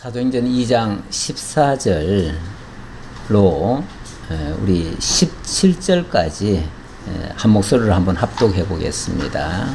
사도행전 2장 14절로 우리 17절까지 한 목소리로 한번 합독해 보겠습니다.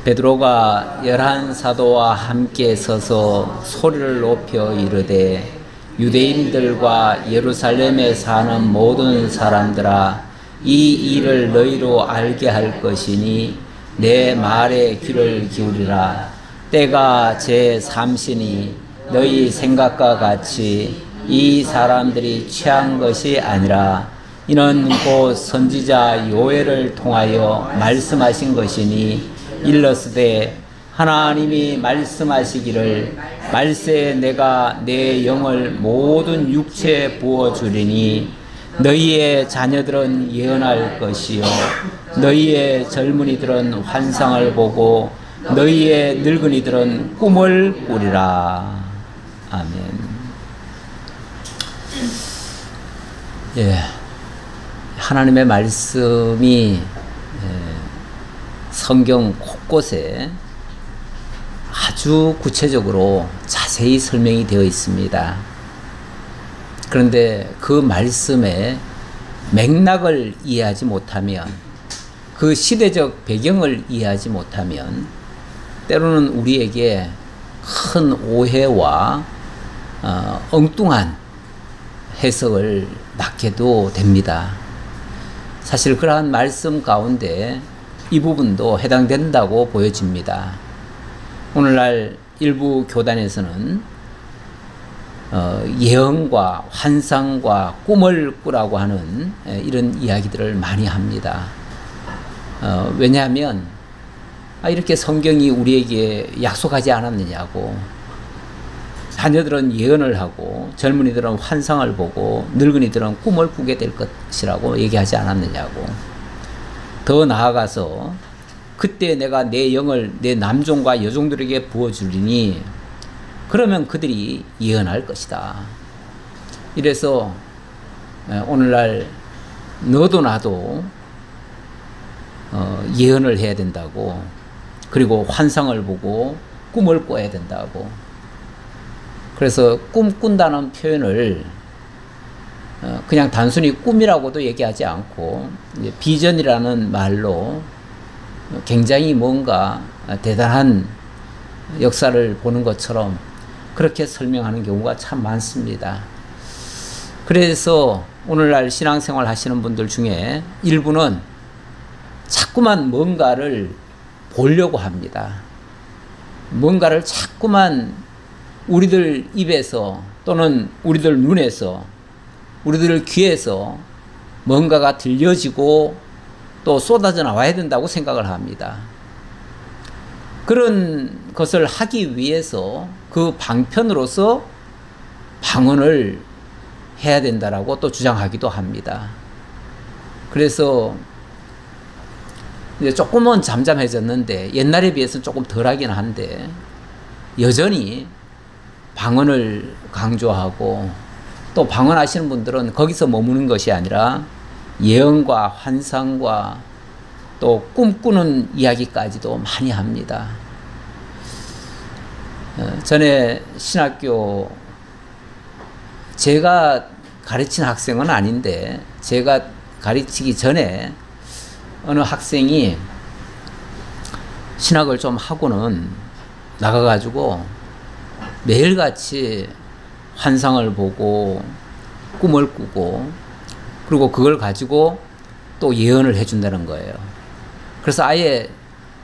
베드로가 11 사도와 함께 서서 소리를 높여 이르되 유대인들과 예루살렘에 사는 모든 사람들아, 이 일을 너희로 알게 할 것이니 내 말에 귀를 기울이라. 때가 제 삼시니 너희 생각과 같이 이 사람들이 취한 것이 아니라 이는 곧 선지자 요엘을 통하여 말씀하신 것이니 일러스되 하나님이 말씀하시기를 말세에 내가 내 영을 모든 육체에 부어주리니 너희의 자녀들은 예언할 것이요 너희의 젊은이들은 환상을 보고 너희의 늙은이들은 꿈을 꾸리라. 아멘. 예, 하나님의 말씀이 성경 곳곳에 아주 구체적으로 자세히 설명이 되어 있습니다. 그런데 그 말씀의 맥락을 이해하지 못하면, 그 시대적 배경을 이해하지 못하면 때로는 우리에게 큰 오해와 엉뚱한 해석을 낳게도 됩니다. 사실 그러한 말씀 가운데 이 부분도 해당된다고 보여집니다. 오늘날 일부 교단에서는 예언과 환상과 꿈을 꾸라고 하는 이런 이야기들을 많이 합니다. 왜냐하면 이렇게 성경이 우리에게 약속하지 않았느냐고, 자녀들은 예언을 하고 젊은이들은 환상을 보고 늙은이들은 꿈을 꾸게 될 것이라고 얘기하지 않았느냐고. 더 나아가서 그때 내가 내 영을 내 남종과 여종들에게 부어주리니 그러면 그들이 예언할 것이다. 이래서 오늘날 너도 나도 예언을 해야 된다고, 그리고 환상을 보고 꿈을 꿔야 된다고. 그래서 꿈 꾼다는 표현을 그냥 단순히 꿈이라고도 얘기하지 않고 이제 비전이라는 말로 굉장히 뭔가 대단한 역사를 보는 것처럼 그렇게 설명하는 경우가 참 많습니다. 그래서 오늘날 신앙생활 하시는 분들 중에 일부는 자꾸만 뭔가를 보려고 합니다. 뭔가를 자꾸만 우리들 입에서 또는 우리들 눈에서 우리들 귀에서 뭔가가 들려지고 또 쏟아져 나와야 된다고 생각을 합니다. 그런 것을 하기 위해서 그 방편으로서 방언을 해야 된다라고 또 주장하기도 합니다. 그래서 이제 조금은 잠잠해졌는데 옛날에 비해서는 조금 덜하긴 한데 여전히 방언을 강조하고, 또 방언하시는 분들은 거기서 머무는 것이 아니라 예언과 환상과 또 꿈꾸는 이야기까지도 많이 합니다. 전에 신학교, 제가 가르친 학생은 아닌데 제가 가르치기 전에 어느 학생이 신학을 좀 하고는 나가가지고 매일같이 환상을 보고 꿈을 꾸고 그리고 그걸 가지고 또 예언을 해준다는 거예요. 그래서 아예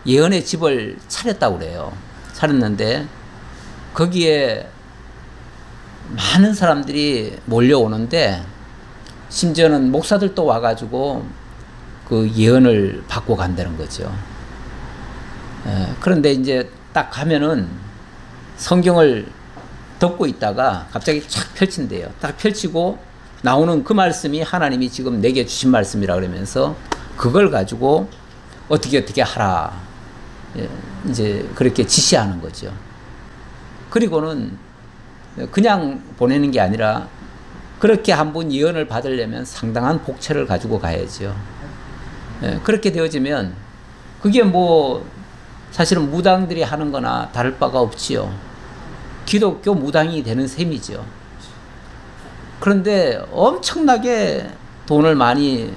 예언의 집을 차렸다고 그래요. 차렸는데 거기에 많은 사람들이 몰려오는데 심지어는 목사들도 와가지고 그 예언을 받고 간다는 거죠. 그런데 이제 딱 가면은 성경을 덮고 있다가 갑자기 쫙 펼친대요. 딱 펼치고 나오는 그 말씀이 하나님이 지금 내게 주신 말씀이라 그러면서 그걸 가지고 어떻게 하라, 이제 그렇게 지시하는 거죠. 그리고는 그냥 보내는 게 아니라 그렇게 한번 예언을 받으려면 상당한 복채를 가지고 가야죠. 그렇게 되어지면 그게 뭐 사실은 무당들이 하는 거나 다를 바가 없지요. 기독교 무당이 되는 셈이죠. 그런데 엄청나게 돈을 많이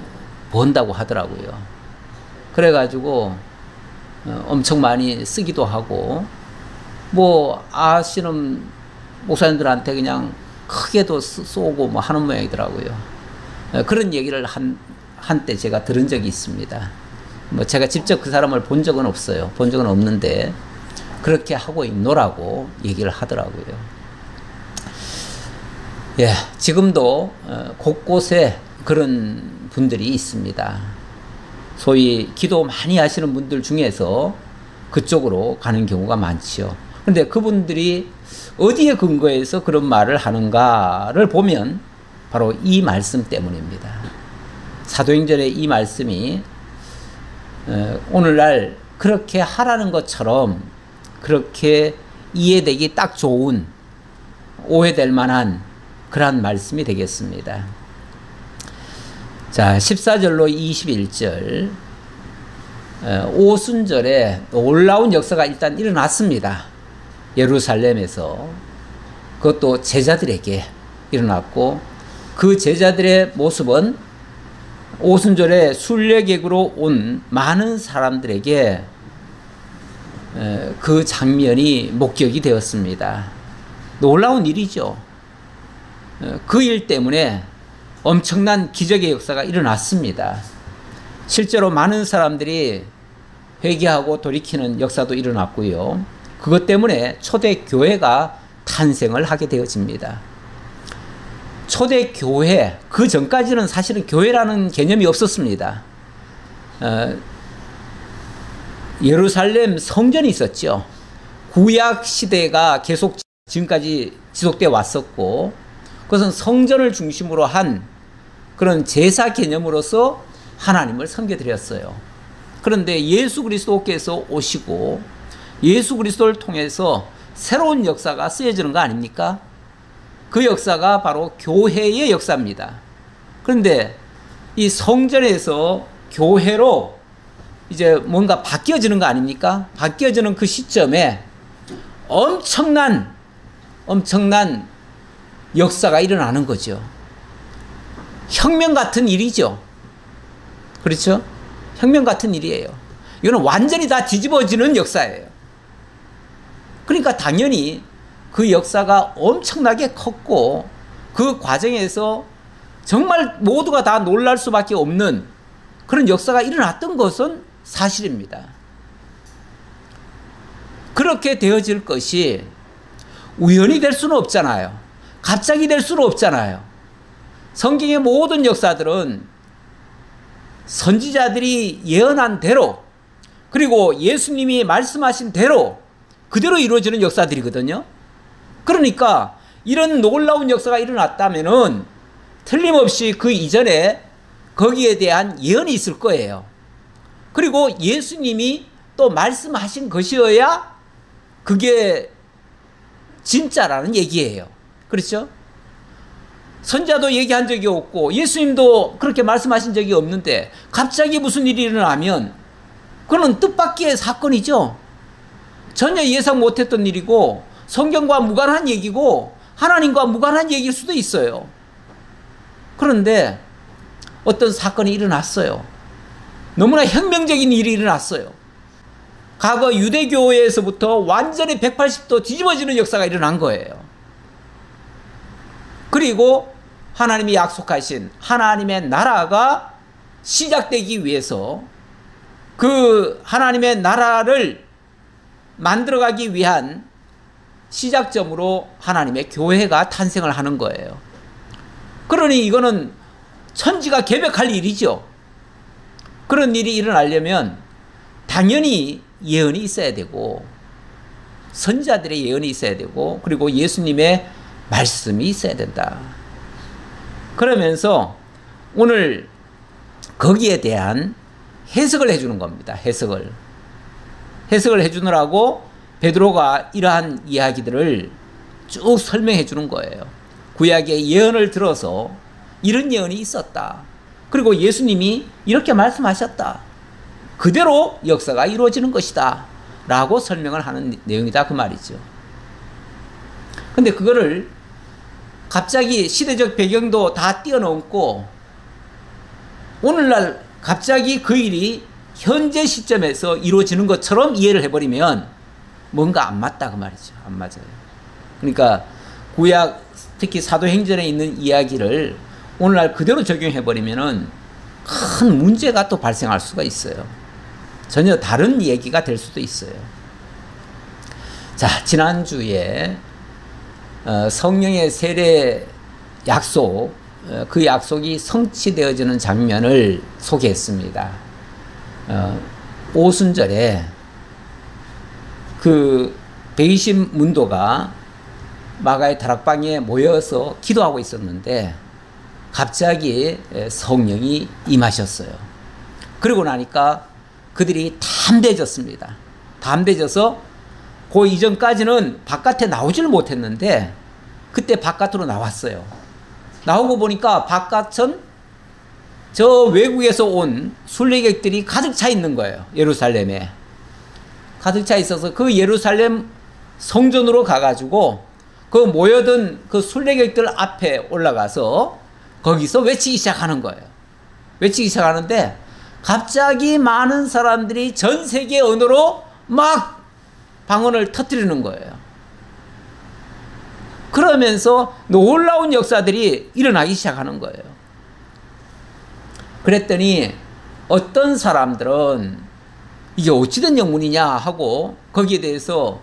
번다고 하더라고요. 그래가지고 엄청 많이 쓰기도 하고, 뭐 아시는 목사님들한테 그냥 크게도 쏘고 뭐 하는 모양이더라고요. 그런 얘기를 한때 제가 들은 적이 있습니다. 뭐 제가 직접 그 사람을 본 적은 없어요. 본 적은 없는데 그렇게 하고 있노라고 얘기를 하더라고요. 예, 지금도 곳곳에 그런 분들이 있습니다. 소위 기도 많이 하시는 분들 중에서 그쪽으로 가는 경우가 많지요. 그런데 그분들이 어디에 근거해서 그런 말을 하는가를 보면 바로 이 말씀 때문입니다. 사도행전의 이 말씀이 오늘날 그렇게 하라는 것처럼 그렇게 이해되기 딱 좋은, 오해될 만한 그러한 말씀이 되겠습니다. 자, 14절로 21절, 오순절에 놀라운 역사가 일단 일어났습니다. 예루살렘에서. 그것도 제자들에게 일어났고, 그 제자들의 모습은 오순절에 순례객으로 온 많은 사람들에게 그 장면이 목격이 되었습니다. 놀라운 일이죠. 그 일 때문에 엄청난 기적의 역사가 일어났습니다. 실제로 많은 사람들이 회개하고 돌이키는 역사도 일어났고요. 그것 때문에 초대교회가 탄생을 하게 되어집니다. 초대교회, 그 전까지는 사실은 교회라는 개념이 없었습니다. 예루살렘 성전이 있었죠. 구약 시대가 계속 지금까지 지속되어 왔었고, 그것은 성전을 중심으로 한 그런 제사 개념으로서 하나님을 섬겨드렸어요. 그런데 예수 그리스도께서 오시고 예수 그리스도를 통해서 새로운 역사가 쓰여지는 거 아닙니까? 그 역사가 바로 교회의 역사입니다. 그런데 이 성전에서 교회로 이제 뭔가 바뀌어지는 거 아닙니까? 바뀌어지는 그 시점에 엄청난 역사가 일어나는 거죠. 혁명 같은 일이죠. 그렇죠? 혁명 같은 일이에요. 이거는 완전히 다 뒤집어지는 역사예요. 그러니까 당연히 그 역사가 엄청나게 컸고, 그 과정에서 정말 모두가 다 놀랄 수밖에 없는 그런 역사가 일어났던 것은 사실입니다. 그렇게 되어질 것이 우연히 될 수는 없잖아요. 갑자기 될 수는 없잖아요. 성경의 모든 역사들은 선지자들이 예언한 대로, 그리고 예수님이 말씀하신 대로 그대로 이루어지는 역사들이거든요. 그러니까 이런 놀라운 역사가 일어났다면은 틀림없이 그 이전에 거기에 대한 예언이 있을 거예요. 그리고 예수님이 또 말씀하신 것이어야 그게 진짜라는 얘기예요. 그렇죠? 선자도 얘기한 적이 없고 예수님도 그렇게 말씀하신 적이 없는데 갑자기 무슨 일이 일어나면 그건 뜻밖의 사건이죠. 전혀 예상 못했던 일이고 성경과 무관한 얘기고 하나님과 무관한 얘기일 수도 있어요. 그런데 어떤 사건이 일어났어요. 너무나 혁명적인 일이 일어났어요. 과거 유대교회에서부터 완전히 180도 뒤집어지는 역사가 일어난 거예요. 그리고 하나님이 약속하신 하나님의 나라가 시작되기 위해서 그 하나님의 나라를 만들어가기 위한 시작점으로 하나님의 교회가 탄생을 하는 거예요. 그러니 이거는 천지가 개벽할 일이죠. 그런 일이 일어나려면 당연히 예언이 있어야 되고 선지자들의 예언이 있어야 되고 그리고 예수님의 말씀이 있어야 된다. 그러면서 오늘 거기에 대한 해석을 해주는 겁니다. 해석을 해주느라고 베드로가 이러한 이야기들을 쭉 설명해 주는 거예요. 구약의 예언을 들어서 이런 예언이 있었다. 그리고 예수님이 이렇게 말씀하셨다. 그대로 역사가 이루어지는 것이다. 라고 설명을 하는 내용이다. 그 말이죠. 근데 그거를 갑자기 시대적 배경도 다 뛰어넘고 오늘날 갑자기 그 일이 현재 시점에서 이루어지는 것처럼 이해를 해버리면 뭔가 안 맞다 그 말이죠. 안 맞아요. 그러니까 구약 특히 사도행전에 있는 이야기를 오늘날 그대로 적용해버리면은 큰 문제가 또 발생할 수가 있어요. 전혀 다른 얘기가 될 수도 있어요. 자, 지난주에 성령의 세례 약속, 그 약속이 성취되어지는 장면을 소개했습니다. 오순절에 그 120 문도가 마가의 다락방에 모여서 기도하고 있었는데 갑자기 성령이 임하셨어요. 그러고 나니까 그들이 담대해졌습니다. 담대해져서 그 이전까지는 바깥에 나오질 못했는데 그때 바깥으로 나왔어요. 나오고 보니까 바깥은 저 외국에서 온 순례객들이 가득 차 있는 거예요. 예루살렘에 가득 차 있어서 그 예루살렘 성전으로 가가지고 그 모여든 그 순례객들 앞에 올라가서 거기서 외치기 시작하는 거예요. 외치기 시작하는데 갑자기 많은 사람들이 전 세계 언어로 막 방언을 터뜨리는 거예요. 그러면서 놀라운 역사들이 일어나기 시작하는 거예요. 그랬더니 어떤 사람들은 이게 어찌된 영문이냐 하고 거기에 대해서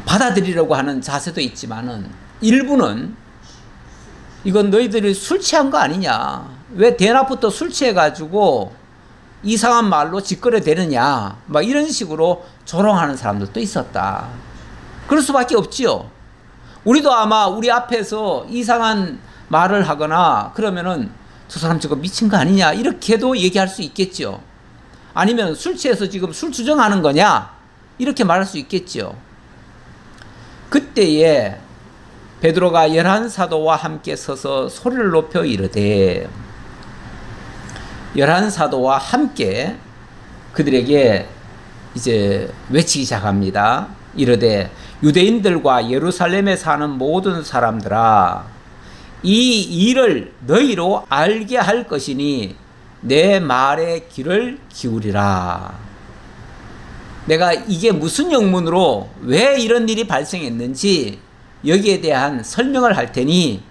받아들이려고 하는 자세도 있지만은 일부는 이건 너희들이 술 취한 거 아니냐, 왜 대낮부터 술 취해가지고 이상한 말로 짓거려대느냐, 막 이런 식으로 조롱하는 사람들도 있었다. 그럴 수밖에 없지요. 우리도 아마 우리 앞에서 이상한 말을 하거나 그러면은 저 사람 저거 미친 거 아니냐 이렇게도 얘기할 수 있겠죠. 아니면 술 취해서 지금 술 주정하는 거냐 이렇게 말할 수 있겠죠. 그때에 베드로가 11사도와 함께 서서 소리를 높여 이르되, 11사도와 함께 그들에게 이제 외치기 시작합니다. 이르되 유대인들과 예루살렘에 사는 모든 사람들아, 이 일을 너희로 알게 할 것이니 내 말에 귀를 기울이라. 내가 이게 무슨 영문으로 왜 이런 일이 발생했는지 여기에 대한 설명을 할 테니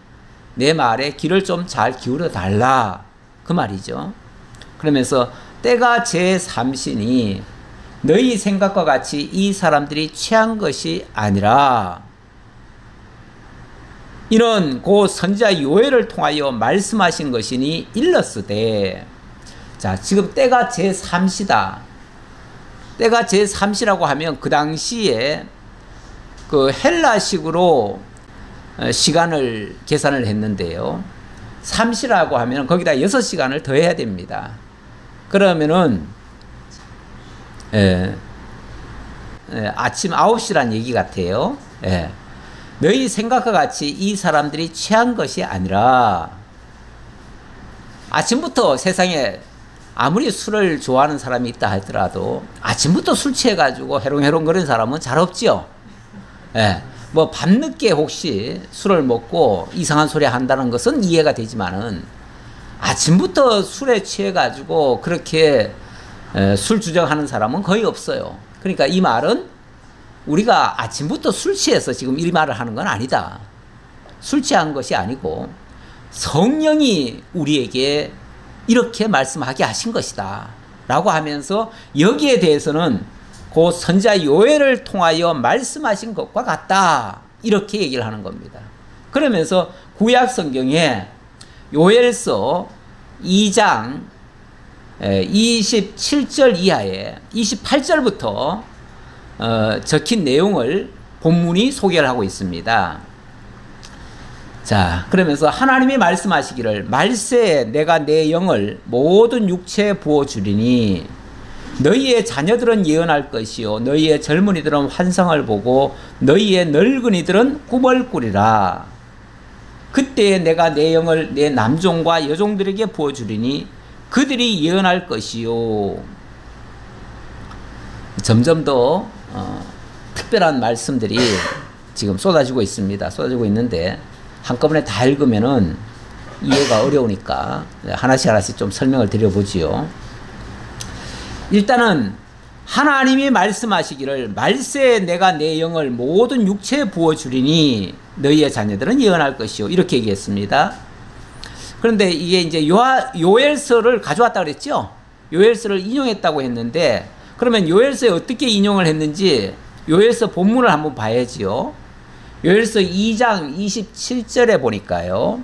내 말에 귀를 좀 잘 기울여 달라 그 말이죠. 그러면서 때가 제3시니 너희 생각과 같이 이 사람들이 취한 것이 아니라 이는 고 선지자 요엘을 통하여 말씀하신 것이니 일렀으되. 자, 지금 때가 제3시다. 때가 제3시라고 하면 그 당시에 그 헬라식으로 시간을 계산을 했는데요. 3시라고 하면 거기다 6시간을 더해야 됩니다. 그러면은 아침 9시란 얘기 같아요. 너희 생각과 같이 이 사람들이 취한 것이 아니라, 아침부터 세상에 아무리 술을 좋아하는 사람이 있다 하더라도 아침부터 술 취해가지고 해롱해롱거리는 사람은 잘 없지요. 뭐 밤늦게 혹시 술을 먹고 이상한 소리 한다는 것은 이해가 되지만은 아침부터 술에 취해가지고 그렇게 술 주정하는 사람은 거의 없어요. 그러니까 이 말은 우리가 아침부터 술 취해서 지금 이 말을 하는 건 아니다. 술 취한 것이 아니고 성령이 우리에게 이렇게 말씀하게 하신 것이다 라고 하면서 여기에 대해서는 그 선지자 요엘을 통하여 말씀하신 것과 같다 이렇게 얘기를 하는 겁니다. 그러면서 구약 성경에 요엘서 2장 27절 이하에 28절부터 적힌 내용을 본문이 소개를 하고 있습니다. 자, 그러면서 하나님이 말씀하시기를 말세에 내가 내 영을 모든 육체에 부어주리니 너희의 자녀들은 예언할 것이요 너희의 젊은이들은 환상을 보고 너희의 늙은이들은 꿈을 꾸리라. 그때에 내가 내 영을 내 남종과 여종들에게 부어주리니 그들이 예언할 것이요. 점점 더 특별한 말씀들이 지금 쏟아지고 있습니다. 쏟아지고 있는데 한꺼번에 다 읽으면은 이해가 어려우니까 하나씩 하나씩 좀 설명을 드려보지요. 일단은 하나님이 말씀하시기를 말세에 내가 내 영을 모든 육체에 부어주리니 너희의 자녀들은 예언할 것이요, 이렇게 얘기했습니다. 그런데 이게 이제 요엘서를 가져왔다 그랬죠. 요엘서를 인용했다고 했는데, 그러면 요엘서에 어떻게 인용을 했는지 요엘서 본문을 한번 봐야지요. 요엘서 2장 27절에 보니까요,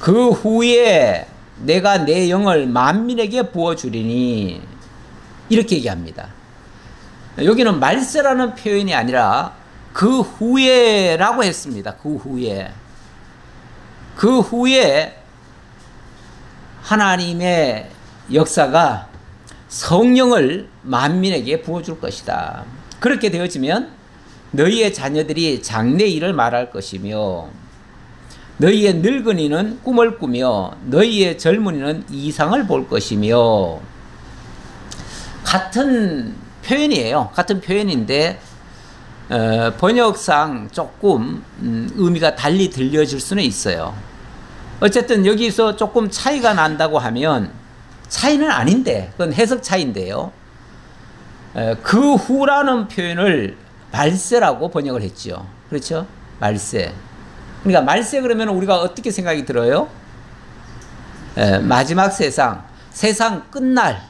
그 후에 내가 내 영을 만민에게 부어주리니, 이렇게 얘기합니다. 여기는 말세라는 표현이 아니라 그 후에라고 했습니다. 그 후에. 그 후에 하나님의 역사가 성령을 만민에게 부어줄 것이다. 그렇게 되어지면 너희의 자녀들이 장래일을 말할 것이며 너희의 늙은이는 꿈을 꾸며 너희의 젊은이는 이상을 볼 것이며, 같은 표현이에요. 같은 표현인데 번역상 조금 의미가 달리 들려질 수는 있어요. 어쨌든 여기서 조금 차이가 난다고 하면 차이는 아닌데 그건 해석 차이인데요. 그 후라는 표현을 말세라고 번역을 했죠. 그렇죠? 말세. 그러니까 말세 그러면 우리가 어떻게 생각이 들어요? 마지막 세상, 세상 끝날,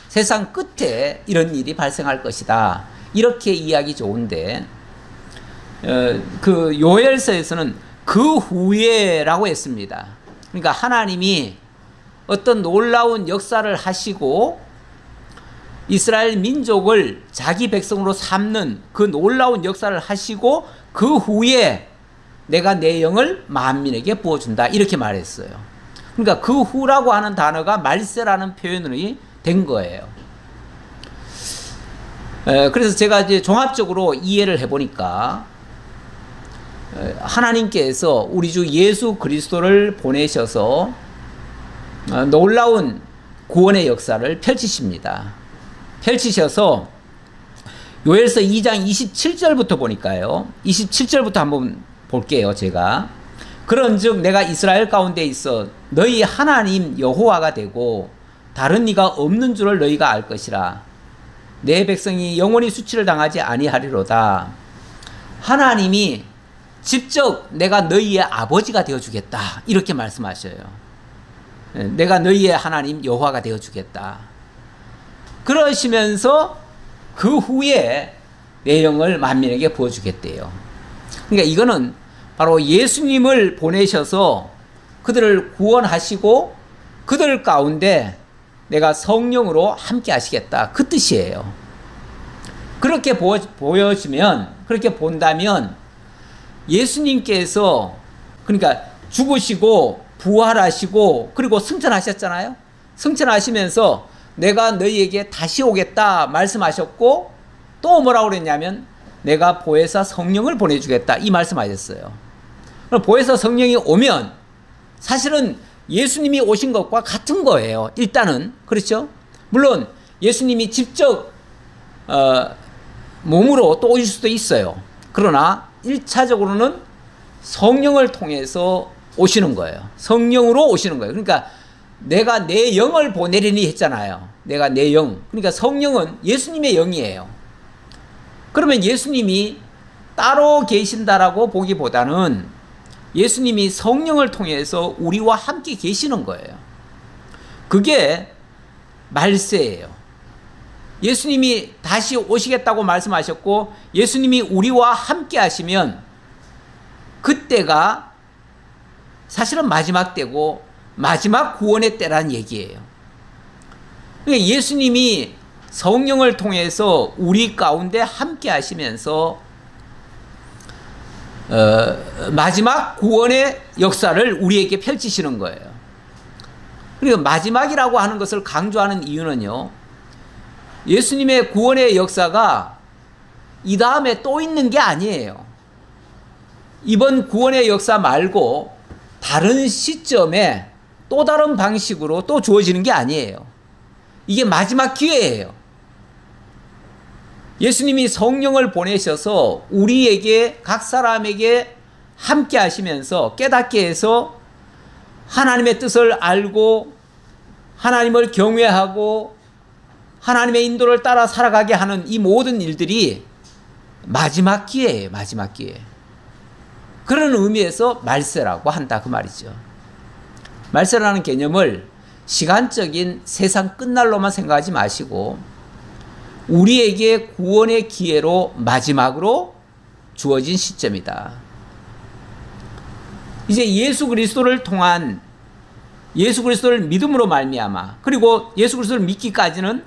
세상 끝에 이런 일이 발생할 것이다. 이렇게 이해하기 좋은데, 그 요엘서에서는 그 후에라고 했습니다. 그러니까 하나님이 어떤 놀라운 역사를 하시고 이스라엘 민족을 자기 백성으로 삼는 그 놀라운 역사를 하시고 그 후에 내가 내 영을 만민에게 부어준다, 이렇게 말했어요. 그러니까 그 후라고 하는 단어가 말세라는 표현이 된 거예요. 그래서 제가 이제 종합적으로 이해를 해보니까 하나님께서 우리 주 예수 그리스도를 보내셔서 놀라운 구원의 역사를 펼치십니다. 펼치셔서 요엘서 2장 27절부터 보니까요, 27절부터 한번 볼게요. 제가 그런즉 내가 이스라엘 가운데 있어 너희 하나님 여호와가 되고 다른 이가 없는 줄을 너희가 알 것이라. 내 백성이 영원히 수치를 당하지 아니하리로다. 하나님이 직접 내가 너희의 아버지가 되어주겠다, 이렇게 말씀하셔요. 내가 너희의 하나님 여호와가 되어주겠다. 그러시면서 그 후에 내 영을 만민에게 부어주겠대요. 그러니까 이거는 바로 예수님을 보내셔서 그들을 구원하시고 그들 가운데 내가 성령으로 함께 하시겠다, 그 뜻이에요. 그렇게 보여지면, 그렇게 본다면 예수님께서 그러니까 죽으시고 부활하시고 그리고 승천하셨잖아요. 승천하시면서 내가 너희에게 다시 오겠다 말씀하셨고, 또 뭐라고 그랬냐면 내가 보혜사 성령을 보내주겠다, 이 말씀하셨어요. 그럼 보혜사 성령이 오면 사실은 예수님이 오신 것과 같은 거예요. 일단은. 그렇죠? 물론 예수님이 직접 몸으로 또 오실 수도 있어요. 그러나 1차적으로는 성령을 통해서 오시는 거예요. 성령으로 오시는 거예요. 그러니까 내가 내 영을 보내리니 했잖아요. 내가 내 영. 그러니까 성령은 예수님의 영이에요. 그러면 예수님이 따로 계신다라고 보기보다는 예수님이 성령을 통해서 우리와 함께 계시는 거예요. 그게 말세예요. 예수님이 다시 오시겠다고 말씀하셨고 예수님이 우리와 함께 하시면 그때가 사실은 마지막 때고 마지막 구원의 때라는 얘기예요. 그러니까 예수님이 성령을 통해서 우리 가운데 함께 하시면서 마지막 구원의 역사를 우리에게 펼치시는 거예요. 그러니까 마지막이라고 하는 것을 강조하는 이유는요, 예수님의 구원의 역사가 이 다음에 또 있는 게 아니에요. 이번 구원의 역사 말고 다른 시점에 또 다른 방식으로 또 주어지는 게 아니에요. 이게 마지막 기회예요. 예수님이 성령을 보내셔서 우리에게 각 사람에게 함께 하시면서 깨닫게 해서 하나님의 뜻을 알고 하나님을 경외하고 하나님의 인도를 따라 살아가게 하는 이 모든 일들이 마지막 기회예요. 마지막 기회. 그런 의미에서 말세라고 한다 그 말이죠. 말세라는 개념을 시간적인 세상 끝날로만 생각하지 마시고 우리에게 구원의 기회로 마지막으로 주어진 시점이다. 이제 예수 그리스도를 통한 예수 그리스도를 믿음으로 말미암아 그리고 예수 그리스도를 믿기까지는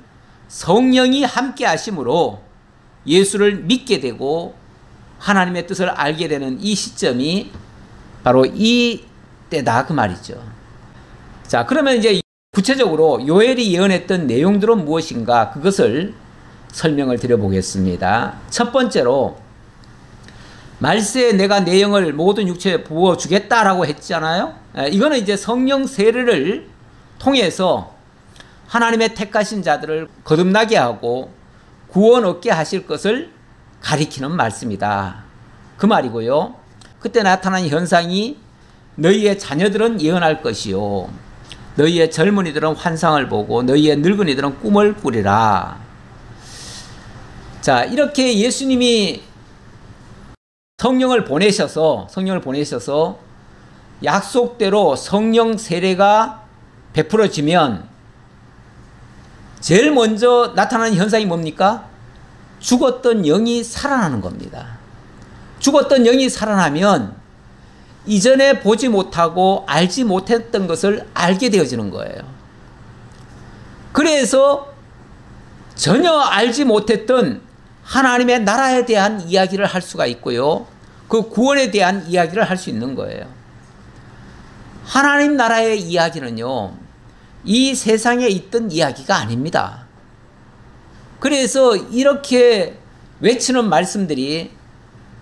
성령이 함께 하심으로 예수를 믿게 되고 하나님의 뜻을 알게 되는 이 시점이 바로 이 때다 그 말이죠. 자, 그러면 이제 구체적으로 요엘이 예언했던 내용들은 무엇인가 그것을 설명을 드려보겠습니다. 첫 번째로 말세에 내가 내 영을 모든 육체에 부어주겠다라고 했잖아요. 이거는 이제 성령 세례를 통해서 하나님의 택하신 자들을 거듭나게 하고 구원 얻게 하실 것을 가리키는 말씀이다. 그 말이고요. 그때 나타난 현상이 너희의 자녀들은 예언할 것이요. 너희의 젊은이들은 환상을 보고 너희의 늙은이들은 꿈을 꾸리라. 자, 이렇게 예수님이 성령을 보내셔서 약속대로 성령 세례가 베풀어지면 제일 먼저 나타나는 현상이 뭡니까? 죽었던 영이 살아나는 겁니다. 죽었던 영이 살아나면 이전에 보지 못하고 알지 못했던 것을 알게 되어지는 거예요. 그래서 전혀 알지 못했던 하나님의 나라에 대한 이야기를 할 수가 있고요. 그 구원에 대한 이야기를 할 수 있는 거예요. 하나님 나라의 이야기는요, 이 세상에 있던 이야기가 아닙니다. 그래서 이렇게 외치는 말씀들이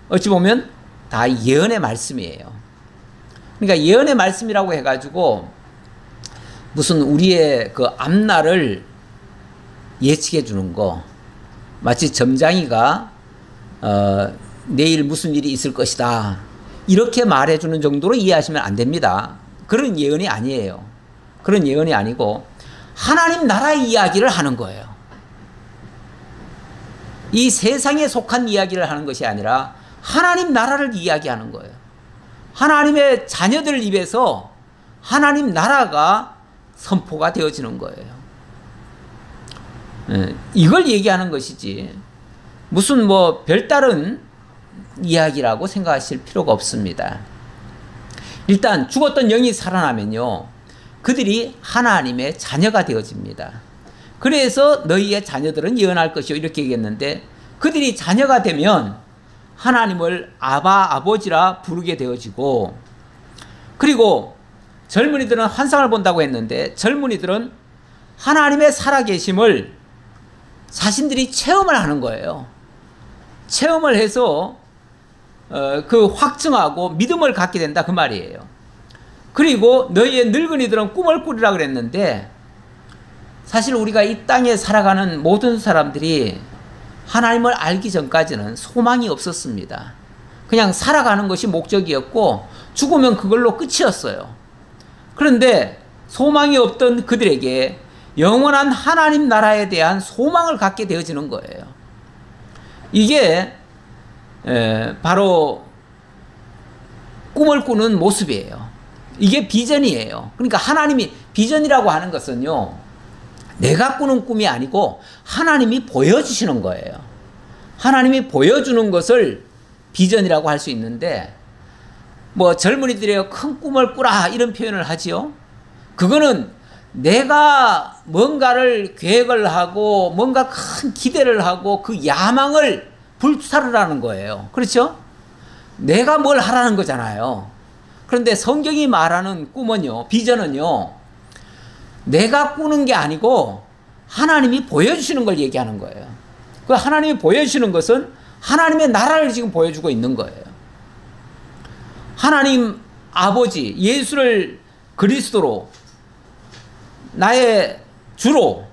어찌 보면 다 예언의 말씀이에요. 그러니까 예언의 말씀이라고 해가지고 무슨 우리의 그 앞날을 예측해 주는 거, 마치 점장이가 내일 무슨 일이 있을 것이다 이렇게 말해주는 정도로 이해하시면 안 됩니다. 그런 예언이 아니에요. 그런 예언이 아니고 하나님 나라의 이야기를 하는 거예요. 이 세상에 속한 이야기를 하는 것이 아니라 하나님 나라를 이야기하는 거예요. 하나님의 자녀들 입에서 하나님 나라가 선포가 되어지는 거예요. 이걸 얘기하는 것이지 무슨 뭐 별다른 이야기라고 생각하실 필요가 없습니다. 일단 죽었던 영이 살아나면요, 그들이 하나님의 자녀가 되어집니다. 그래서 너희의 자녀들은 예언할 것이요 이렇게 얘기했는데, 그들이 자녀가 되면 하나님을 아바 아버지라 부르게 되어지고, 그리고 젊은이들은 환상을 본다고 했는데 젊은이들은 하나님의 살아계심을 자신들이 체험을 하는 거예요. 체험을 해서 그 확증하고 믿음을 갖게 된다 그 말이에요. 그리고 너희의 늙은이들은 꿈을 꾸리라 그랬는데, 사실 우리가 이 땅에 살아가는 모든 사람들이 하나님을 알기 전까지는 소망이 없었습니다. 그냥 살아가는 것이 목적이었고 죽으면 그걸로 끝이었어요. 그런데 소망이 없던 그들에게 영원한 하나님 나라에 대한 소망을 갖게 되어지는 거예요. 이게 바로 꿈을 꾸는 모습이에요. 이게 비전이에요. 그러니까 하나님이, 비전이라고 하는 것은요, 내가 꾸는 꿈이 아니고 하나님이 보여주시는 거예요. 하나님이 보여주는 것을 비전이라고 할 수 있는데, 뭐 젊은이들이 큰 꿈을 꾸라 이런 표현을 하지요. 그거는 내가 뭔가를 계획을 하고 뭔가 큰 기대를 하고 그 야망을 불살르라는 거예요. 그렇죠? 내가 뭘 하라는 거잖아요. 그런데 성경이 말하는 꿈은요, 비전은요, 내가 꾸는 게 아니고 하나님이 보여주시는 걸 얘기하는 거예요. 그 하나님이 보여주시는 것은 하나님의 나라를 지금 보여주고 있는 거예요. 하나님 아버지 예수를 그리스도로 나의 주로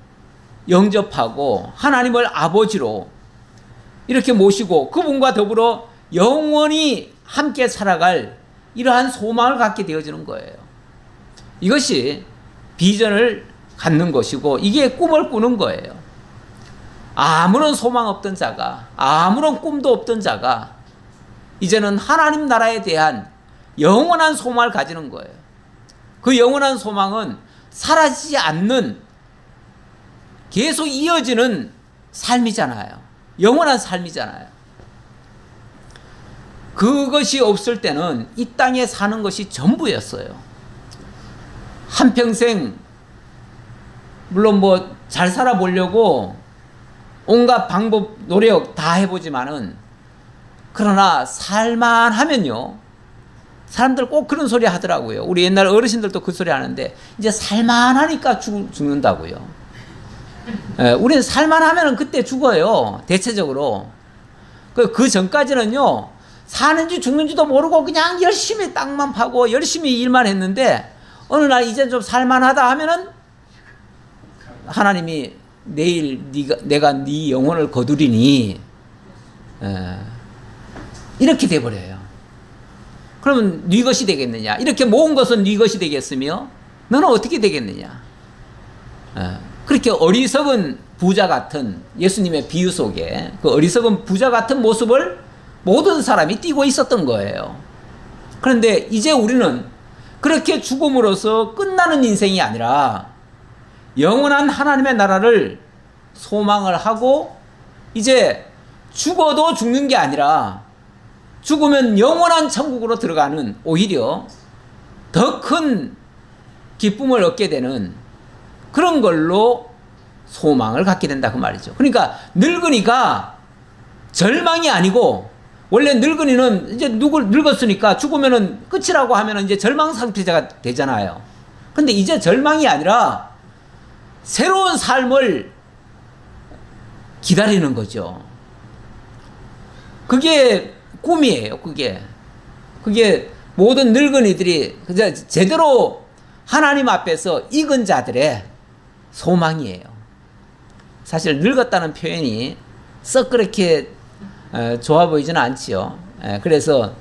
영접하고 하나님을 아버지로 이렇게 모시고 그분과 더불어 영원히 함께 살아갈 이러한 소망을 갖게 되어지는 거예요. 이것이 비전을 갖는 것이고 이게 꿈을 꾸는 거예요. 아무런 소망 없던 자가, 아무런 꿈도 없던 자가 이제는 하나님 나라에 대한 영원한 소망을 가지는 거예요. 그 영원한 소망은 사라지지 않는 계속 이어지는 삶이잖아요. 영원한 삶이잖아요. 그것이 없을 때는 이 땅에 사는 것이 전부였어요. 한평생 물론 뭐 잘 살아보려고 온갖 방법 노력 다 해보지만은 그러나 살만하면요, 사람들 꼭 그런 소리 하더라고요. 우리 옛날 어르신들도 그 소리 하는데 이제 살만하니까 죽는다고요. 우리는 살만하면 그때 죽어요. 대체적으로. 그 전까지는요, 사는지 죽는지도 모르고 그냥 열심히 땅만 파고 열심히 일만 했는데 어느 날 이제 좀 살만하다 하면은 하나님이 내일 내가 네 영혼을 거두리니 이렇게 돼버려요. 그러면 네 것이 되겠느냐? 이렇게 모은 것은 네 것이 되겠으며 너는 어떻게 되겠느냐? 그렇게 어리석은 부자 같은 예수님의 비유 속에 그 어리석은 부자 같은 모습을 모든 사람이 띠고 있었던 거예요. 그런데 이제 우리는 그렇게 죽음으로써 끝나는 인생이 아니라 영원한 하나님의 나라를 소망을 하고 이제 죽어도 죽는 게 아니라 죽으면 영원한 천국으로 들어가는 오히려 더 큰 기쁨을 얻게 되는 그런 걸로 소망을 갖게 된다 그 말이죠. 그러니까 늙은이가 절망이 아니고 원래 늙은이는 이제 늙었으니까 죽으면은 끝이라고 하면은 이제 절망 상태가 되잖아요. 근데 이제 절망이 아니라 새로운 삶을 기다리는 거죠. 그게 꿈이에요. 그게 모든 늙은이들이 제대로 하나님 앞에서 익은 자들의 소망이에요. 사실 늙었다는 표현이 썩 그렇게 좋아 보이지는 않지요. 그래서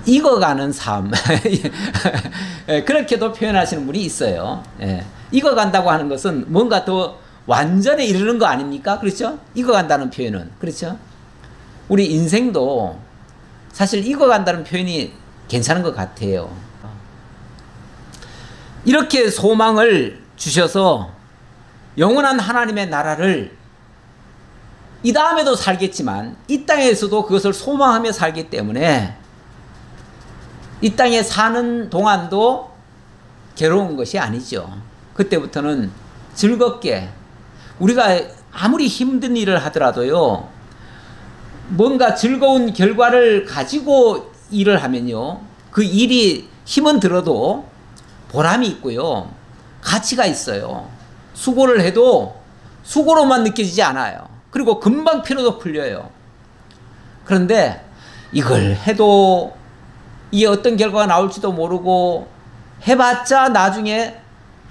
익어가는 삶 그렇게도 표현하시는 분이 있어요. 익어간다고 하는 것은 뭔가 더 완전에 이르는 거 아닙니까? 그렇죠? 익어간다는 표현은. 그렇죠? 우리 인생도 사실 익어간다는 표현이 괜찮은 것 같아요. 이렇게 소망을 주셔서 영원한 하나님의 나라를 이 다음에도 살겠지만 이 땅에서도 그것을 소망하며 살기 때문에 이 땅에 사는 동안도 괴로운 것이 아니죠. 그때부터는 즐겁게 우리가 아무리 힘든 일을 하더라도요, 뭔가 즐거운 결과를 가지고 일을 하면요, 그 일이 힘은 들어도 보람이 있고요, 가치가 있어요. 수고를 해도 수고로만 느껴지지 않아요. 그리고 금방 피로도 풀려요. 그런데 이걸 해도 이게 어떤 결과가 나올지도 모르고 해봤자 나중에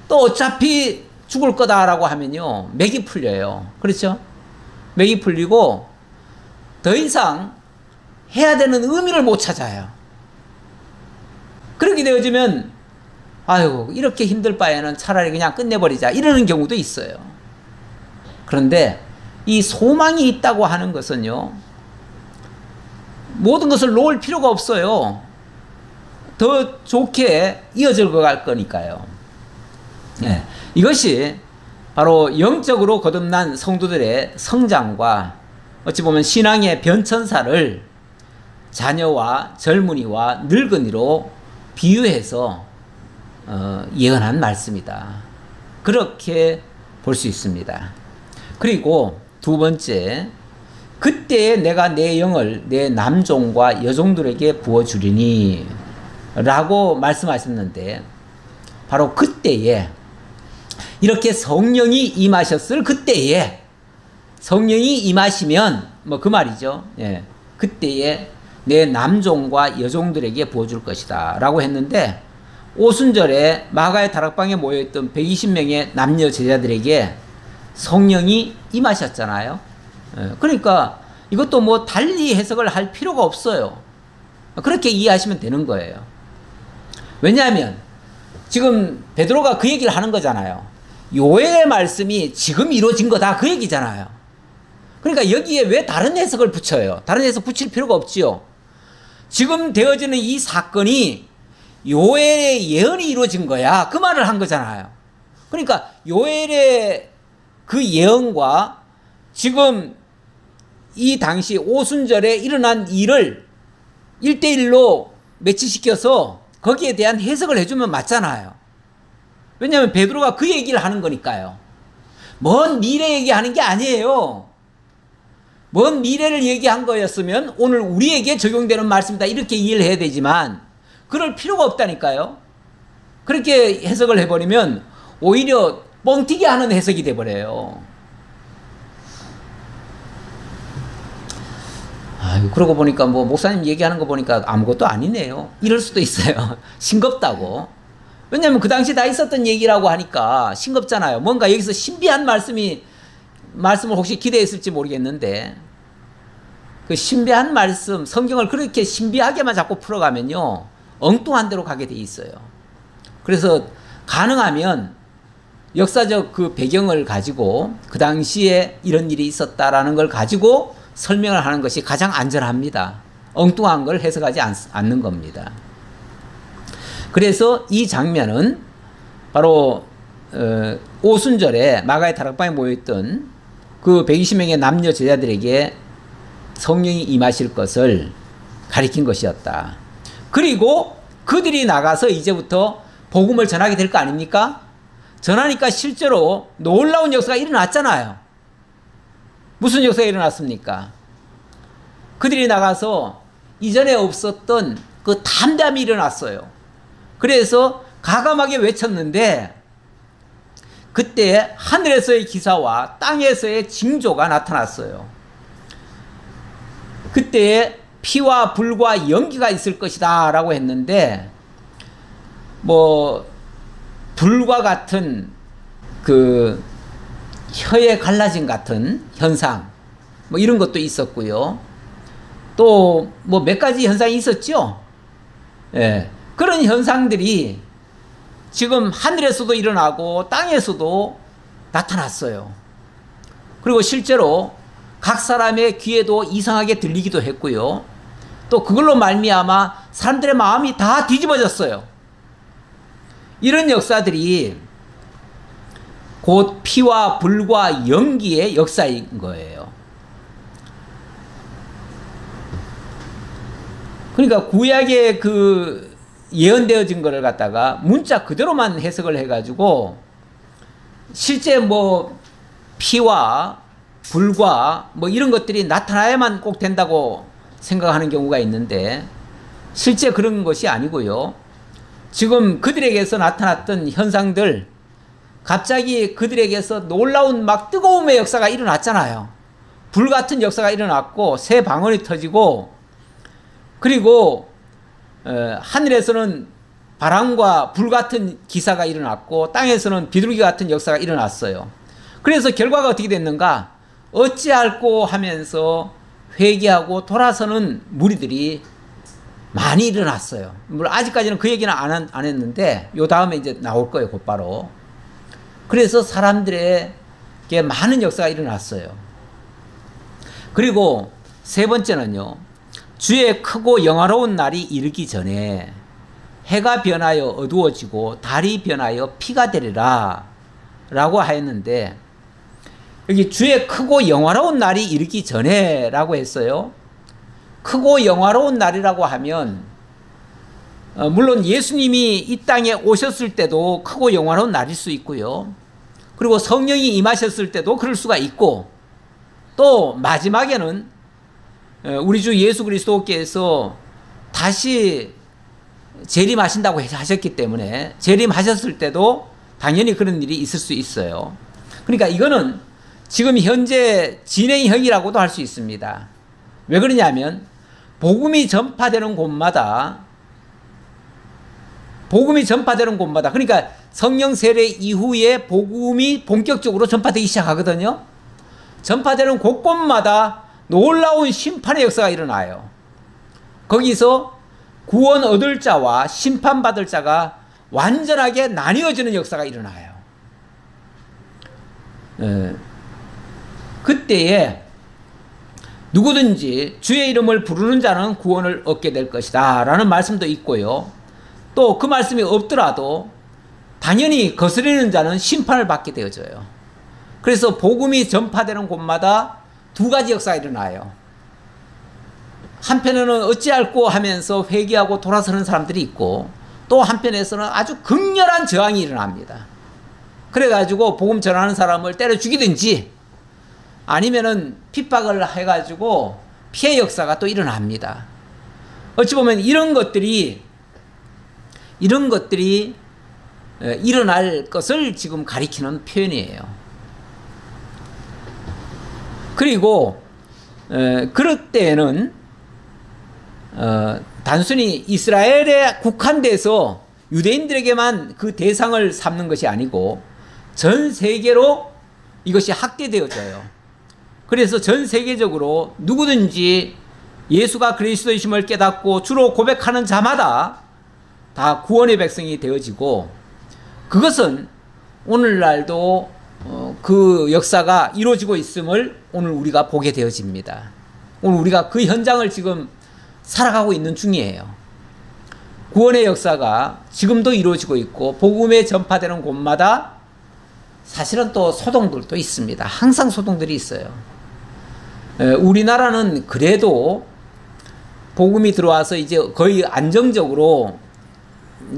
또 어차피 죽을 거다라고 하면요, 맥이 풀려요. 그렇죠? 맥이 풀리고 더 이상 해야 되는 의미를 못 찾아요. 그렇게 되어지면 아유, 이렇게 힘들 바에는 차라리 그냥 끝내버리자 이러는 경우도 있어요. 그런데 이 소망이 있다고 하는 것은요, 모든 것을 놓을 필요가 없어요. 더 좋게 이어져 갈 거니까요. 네, 이것이 바로 영적으로 거듭난 성도들의 성장과 어찌 보면 신앙의 변천사를 자녀와 젊은이와 늙은이로 비유해서 예언한 말씀이다. 그렇게 볼 수 있습니다. 그리고 두 번째, 그때에 내가 내 영을 내 남종과 여종들에게 부어주리니 라고 말씀하셨는데, 바로 그때에, 이렇게 성령이 임하셨을 그때에, 성령이 임하시면 뭐 그 말이죠. 예, 그때에 내 남종과 여종들에게 부어줄 것이다 라고 했는데, 오순절에 마가의 다락방에 모여있던 120명의 남녀 제자들에게 성령이 임하셨잖아요. 그러니까 이것도 뭐 달리 해석을 할 필요가 없어요. 그렇게 이해하시면 되는 거예요. 왜냐하면 지금 베드로가 그 얘기를 하는 거잖아요. 요엘의 말씀이 지금 이루어진 거다 그 얘기잖아요. 그러니까 여기에 왜 다른 해석을 붙여요? 다른 해석 붙일 필요가 없지요. 지금 되어지는 이 사건이 요엘의 예언이 이루어진 거야 그 말을 한 거잖아요. 그러니까 요엘의 그 예언과 지금 이 당시 오순절에 일어난 일을 1대1로 매치시켜서 거기에 대한 해석을 해주면 맞잖아요. 왜냐하면 베드로가 그 얘기를 하는 거니까요. 먼 미래 얘기하는 게 아니에요. 먼 미래를 얘기한 거였으면 오늘 우리에게 적용되는 말씀이다 이렇게 이해를 해야 되지만 그럴 필요가 없다니까요. 그렇게 해석을 해버리면 오히려 뻥튀기 하는 해석이 돼버려요. 아유, 그러고 보니까 뭐 목사님 얘기하는 거 보니까 아무것도 아니네요. 이럴 수도 있어요. 싱겁다고. 왜냐하면 그 당시 다 있었던 얘기라고 하니까 싱겁잖아요. 뭔가 여기서 신비한 말씀을 혹시 기대했을지 모르겠는데 그 신비한 말씀, 성경을 그렇게 신비하게만 자꾸 풀어가면요 엉뚱한 데로 가게 돼 있어요. 그래서 가능하면 역사적 그 배경을 가지고 그 당시에 이런 일이 있었다라는 걸 가지고 설명을 하는 것이 가장 안전합니다. 엉뚱한 걸 해석하지 않는 겁니다. 그래서 이 장면은 바로 오순절에 마가의 다락방에 모여있던 그 120명의 남녀 제자들에게 성령이 임하실 것을 가리킨 것이었다. 그리고 그들이 나가서 이제부터 복음을 전하게 될 거 아닙니까? 전하니까 실제로 놀라운 역사가 일어났잖아요. 무슨 역사가 일어났습니까? 그들이 나가서 이전에 없었던 그 담담이 일어났어요. 그래서 가감하게 외쳤는데 그때 하늘에서의 기사와 땅에서의 징조가 나타났어요. 그때 피와 불과 연기가 있을 것이다 라고 했는데 뭐 불과 같은 그 혀의 갈라짐 같은 현상 뭐 이런 것도 있었고요. 또 뭐 몇 가지 현상이 있었죠. 예. 그런 현상들이 지금 하늘에서도 일어나고 땅에서도 나타났어요. 그리고 실제로 각 사람의 귀에도 이상하게 들리기도 했고요. 또 그걸로 말미암아 사람들의 마음이 다 뒤집어졌어요. 이런 역사들이 곧 피와 불과 연기의 역사인 거예요. 그러니까 구약의 그 예언되어진 거를 갖다가 문자 그대로만 해석을 해가지고 실제 뭐 피와 불과 뭐 이런 것들이 나타나야만 꼭 된다고 생각하는 경우가 있는데 실제 그런 것이 아니고요. 지금 그들에게서 나타났던 현상들 갑자기 그들에게서 놀라운 막 뜨거움의 역사가 일어났잖아요. 불같은 역사가 일어났고 새 방언이 터지고 그리고 하늘에서는 바람과 불같은 기사가 일어났고 땅에서는 비둘기 같은 역사가 일어났어요. 그래서 결과가 어떻게 됐는가? 어찌할꼬 하면서 회개하고 돌아서는 무리들이 많이 일어났어요. 물론 아직까지는 그 얘기는 안 했는데 요 다음에 이제 나올 거예요, 곧바로. 그래서 사람들에게 많은 역사가 일어났어요. 그리고 세 번째는요. 주의 크고 영화로운 날이 이르기 전에 해가 변하여 어두워지고 달이 변하여 피가 되리라 라고 하였는데 여기 주의 크고 영화로운 날이 이르기 전에 라고 했어요. 크고 영화로운 날이라고 하면 물론 예수님이 이 땅에 오셨을 때도 크고 영화로운 날일 수 있고요. 그리고 성령이 임하셨을 때도 그럴 수가 있고 또 마지막에는 우리 주 예수 그리스도께서 다시 재림하신다고 하셨기 때문에 재림하셨을 때도 당연히 그런 일이 있을 수 있어요. 그러니까 이거는 지금 현재 진행형이라고도 할 수 있습니다. 왜 그러냐면 복음이 전파되는 곳마다 그러니까 성령 세례 이후에 복음이 본격적으로 전파되기 시작하거든요. 전파되는 곳곳마다 놀라운 심판의 역사가 일어나요. 거기서 구원 얻을 자와 심판받을 자가 완전하게 나뉘어지는 역사가 일어나요. 그때에 누구든지 주의 이름을 부르는 자는 구원을 얻게 될 것이다 라는 말씀도 있고요. 또 그 말씀이 없더라도 당연히 거스르는 자는 심판을 받게 되어져요. 그래서 복음이 전파되는 곳마다 두 가지 역사가 일어나요. 한편에는 어찌할꼬 하면서 회개하고 돌아서는 사람들이 있고, 또 한편에서는 아주 극렬한 저항이 일어납니다. 그래가지고 복음 전하는 사람을 때려 죽이든지 아니면은 핍박을 해가지고 피해 역사가 또 일어납니다. 어찌 보면 이런 것들이 일어날 것을 지금 가리키는 표현이에요. 그리고 그럴 때에는 단순히 이스라엘에 국한돼서 유대인들에게만 그 대상을 삼는 것이 아니고 전 세계로 이것이 확대되어져요. 그래서 전 세계적으로 누구든지 예수가 그리스도이심을 깨닫고 주로 고백하는 자마다 다 구원의 백성이 되어지고, 그것은 오늘날도 그 역사가 이루어지고 있음을 오늘 우리가 보게 되어집니다. 오늘 우리가 그 현장을 지금 살아가고 있는 중이에요. 구원의 역사가 지금도 이루어지고 있고, 복음에 전파되는 곳마다 사실은 또 소동들도 있습니다. 항상 소동들이 있어요. 우리나라는 그래도 복음이 들어와서 이제 거의 안정적으로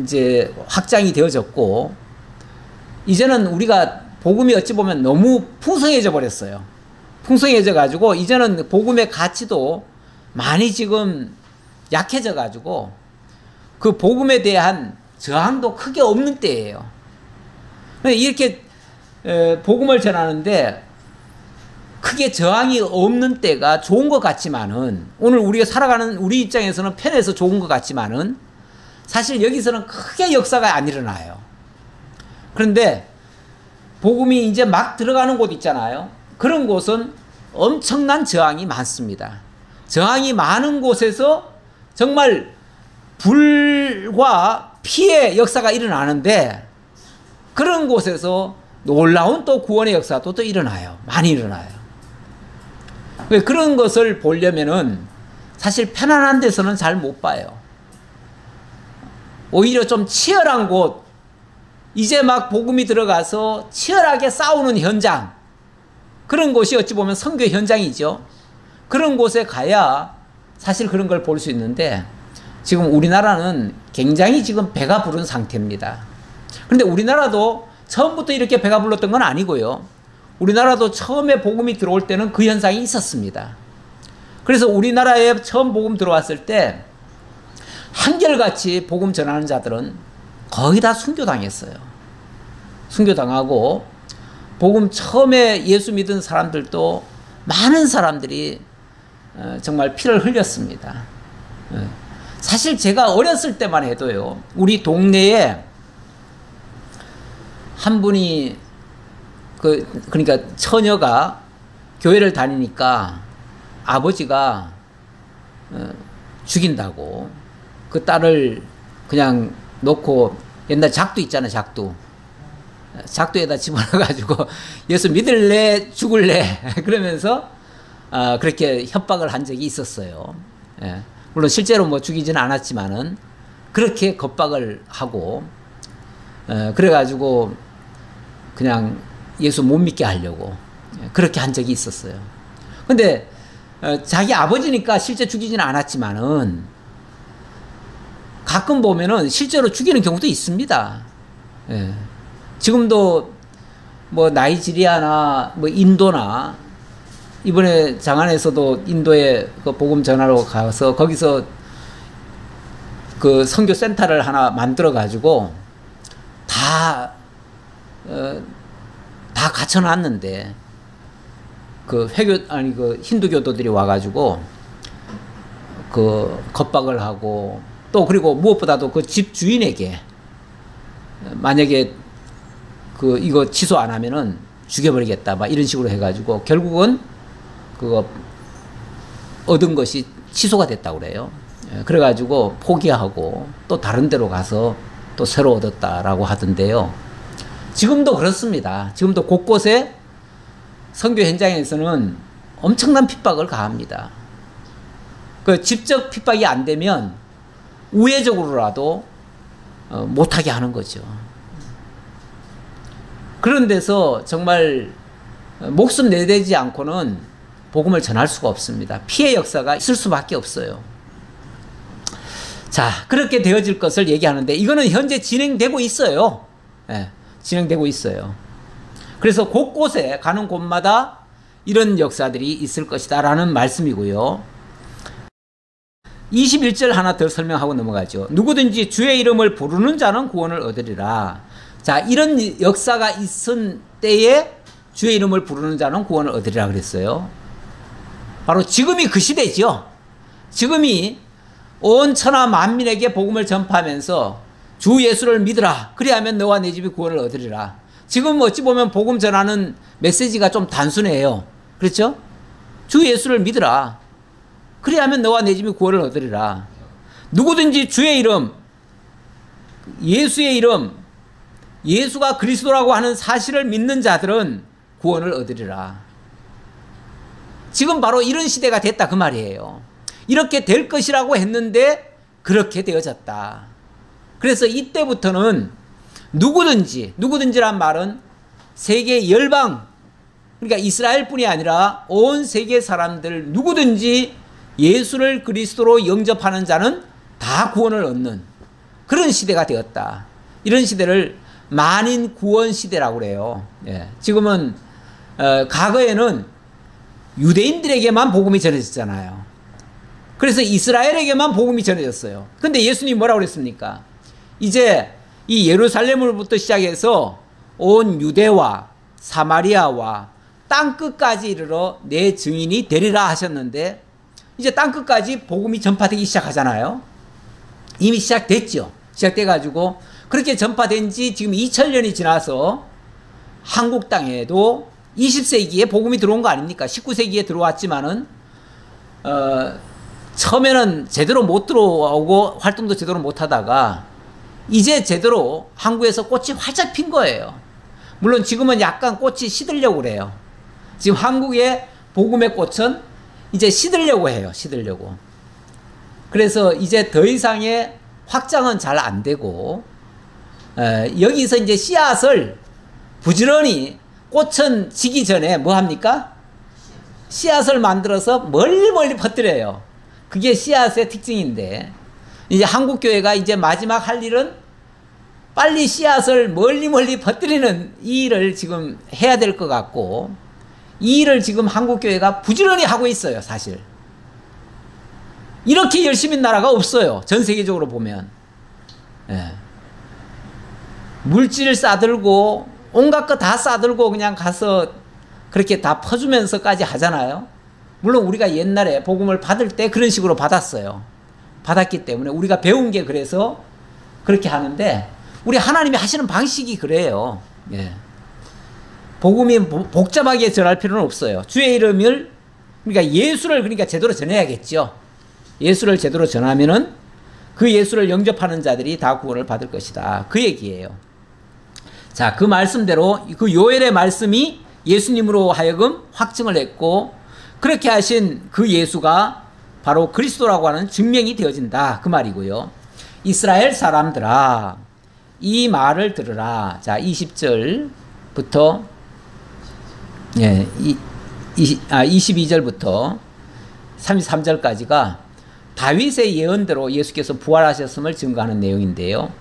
이제 확장이 되어졌고, 이제는 우리가 복음이 어찌 보면 너무 풍성해져 버렸어요. 풍성해져 가지고 이제는 복음의 가치도 많이 지금 약해져 가지고 그 복음에 대한 저항도 크게 없는 때예요. 이렇게 복음을 전하는데 크게 저항이 없는 때가 좋은 것 같지만은, 오늘 우리가 살아가는 우리 입장에서는 편해서 좋은 것 같지만은 사실 여기서는 크게 역사가 안 일어나요. 그런데 복음이 이제 막 들어가는 곳 있잖아요. 그런 곳은 엄청난 저항이 많습니다. 저항이 많은 곳에서 정말 불과 피해 역사가 일어나는데, 그런 곳에서 놀라운 또 구원의 역사도 또 일어나요. 많이 일어나요. 왜 그런 것을 보려면은 사실 편안한 데서는 잘 못 봐요. 오히려 좀 치열한 곳, 이제 막 복음이 들어가서 치열하게 싸우는 현장, 그런 곳이 어찌 보면 선교 현장이죠. 그런 곳에 가야 사실 그런 걸 볼 수 있는데, 지금 우리나라는 굉장히 지금 배가 부른 상태입니다. 그런데 우리나라도 처음부터 이렇게 배가 불렀던 건 아니고요. 우리나라도 처음에 복음이 들어올 때는 그 현상이 있었습니다. 그래서 우리나라에 처음 복음 들어왔을 때 한결같이 복음 전하는 자들은 거의 다 순교당했어요. 순교당하고, 복음 처음에 예수 믿은 사람들도 많은 사람들이 정말 피를 흘렸습니다. 사실 제가 어렸을 때만 해도요, 우리 동네에 한 분이 그러니까 처녀가 교회를 다니니까 아버지가 죽인다고 그 딸을 그냥 놓고, 옛날 작두 있잖아, 작두에다 집어넣어가지고 예수 믿을래 죽을래 그러면서 그렇게 협박을 한 적이 있었어요. 예. 물론 실제로 뭐 죽이지는 않았지만은 그렇게 겁박을 하고, 그래가지고 그냥 예수 못 믿게 하려고 그렇게 한 적이 있었어요. 근데 자기 아버지니까 실제 죽이지는 않았지만은 가끔 보면은 실제로 죽이는 경우도 있습니다. 예. 지금도 뭐 나이지리아나 뭐 인도나, 이번에 장안에서도 인도에 그 복음 전하러 가서 거기서 그 선교 센터를 하나 만들어 가지고 다 갖춰놨는데, 그 그 힌두교도들이 와가지고 그 겁박을 하고, 또 그리고 무엇보다도 그 집 주인에게 만약에 그 이거 취소 안 하면은 죽여버리겠다 막 이런 식으로 해가지고 결국은 그거 얻은 것이 취소가 됐다고 그래요. 그래가지고 포기하고 또 다른 데로 가서 또 새로 얻었다라고 하던데요. 지금도 그렇습니다. 지금도 곳곳에 선교 현장에서는 엄청난 핍박을 가합니다. 그 직접 핍박이 안 되면 우회적으로라도 못하게 하는 거죠. 그런 데서 정말 목숨 내대지 않고는 복음을 전할 수가 없습니다. 피해 역사가 있을 수밖에 없어요. 자, 그렇게 되어질 것을 얘기하는데 이거는 현재 진행되고 있어요. 예, 진행되고 있어요. 그래서 곳곳에 가는 곳마다 이런 역사들이 있을 것이다 라는 말씀이고요. 21절 하나 더 설명하고 넘어가죠. 누구든지 주의 이름을 부르는 자는 구원을 얻으리라. 자, 이런 역사가 있은 때에 주의 이름을 부르는 자는 구원을 얻으리라 그랬어요. 바로 지금이 그 시대죠. 지금이 온 천하 만민에게 복음을 전파하면서 주 예수를 믿으라. 그리하면 너와 내 집이 구원을 얻으리라. 지금 어찌 보면 복음 전하는 메시지가 좀 단순해요. 그렇죠? 주 예수를 믿으라. 그리하면 너와 내 집이 구원을 얻으리라. 누구든지 주의 이름, 예수의 이름, 예수가 그리스도라고 하는 사실을 믿는 자들은 구원을 얻으리라. 지금 바로 이런 시대가 됐다 그 말이에요. 이렇게 될 것이라고 했는데 그렇게 되어졌다. 그래서 이때부터는 누구든지란 말은 세계 열방, 그러니까 이스라엘뿐이 아니라 온 세계 사람들 누구든지 예수를 그리스도로 영접하는 자는 다 구원을 얻는 그런 시대가 되었다. 이런 시대를 만인 구원 시대라고 그래요. 예. 지금은 과거에는 유대인들에게만 복음이 전해졌잖아요. 그래서 이스라엘에게만 복음이 전해졌어요. 근데 예수님이 뭐라고 그랬습니까? 이제 이 예루살렘으로부터 시작해서 온 유대와 사마리아와 땅끝까지 이르러 내 증인이 되리라 하셨는데 이제 땅끝까지 복음이 전파되기 시작하잖아요. 이미 시작됐죠. 시작돼가지고 그렇게 전파된 지 지금 2000년이 지나서 한국 땅에도 20세기에 복음이 들어온 거 아닙니까? 19세기에 들어왔지만은 처음에는 제대로 못 들어오고 활동도 제대로 못 하다가 이제 제대로 한국에서 꽃이 활짝 핀 거예요. 물론 지금은 약간 꽃이 시들려고 그래요. 지금 한국의 복음의 꽃은 이제 시들려고 해요. 시들려고. 그래서 이제 더 이상의 확장은 잘 안 되고 여기서 이제 씨앗을 부지런히 꽃은 지기 전에 뭐 합니까? 씨앗을 만들어서 멀리 퍼뜨려요. 그게 씨앗의 특징인데 이제 한국교회가 이제 마지막 할 일은 빨리 씨앗을 멀리 퍼뜨리는 이 일을 지금 해야 될 것 같고 이 일을 지금 한국교회가 부지런히 하고 있어요. 사실 이렇게 열심히 나라가 없어요. 전 세계적으로 보면. 예. 물질 싸들고 온갖 거 다 싸들고 그냥 가서 그렇게 다 퍼주면서까지 하잖아요. 물론 우리가 옛날에 복음을 받을 때 그런 식으로 받았어요. 받았기 때문에 우리가 배운 게 그래서 그렇게 하는데 우리 하나님이 하시는 방식이 그래요. 예. 복음이 복잡하게 전할 필요는 없어요. 주의 이름을 그러니까 예수를 그러니까 제대로 전해야겠죠. 예수를 제대로 전하면은 그 예수를 영접하는 자들이 다 구원을 받을 것이다. 그 얘기예요. 자, 그 말씀대로 그 요엘의 말씀이 예수님으로 하여금 확증을 했고 그렇게 하신 그 예수가 바로 그리스도라고 하는 증명이 되어진다. 그 말이고요. 이스라엘 사람들아 이 말을 들으라. 자, 20절부터 22절부터 33절까지가 다윗의 예언대로 예수께서 부활하셨음을 증거하는 내용인데요.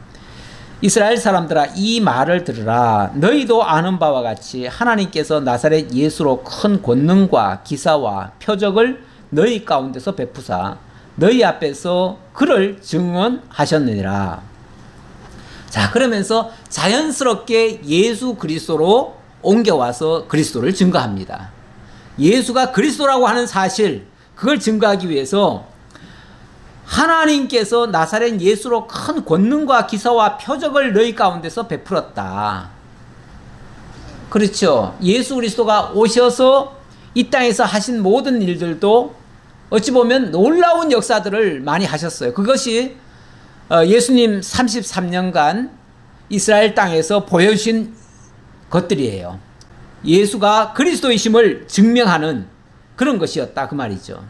이스라엘 사람들아 이 말을 들으라. 너희도 아는 바와 같이 하나님께서 나사렛 예수로 큰 권능과 기사와 표적을 너희 가운데서 베푸사 너희 앞에서 그를 증언하셨느니라. 자, 그러면서 자연스럽게 예수 그리스도로 옮겨와서 그리스도를 증거합니다. 예수가 그리스도라고 하는 사실 그걸 증거하기 위해서 하나님께서 나사렛 예수로 큰 권능과 기사와 표적을 너희 가운데서 베풀었다. 그렇죠. 예수 그리스도가 오셔서 이 땅에서 하신 모든 일들도 어찌 보면 놀라운 역사들을 많이 하셨어요. 그것이 예수님 33년간 이스라엘 땅에서 보여주신 것들이에요. 예수가 그리스도이심을 증명하는 그런 것이었다 그 말이죠.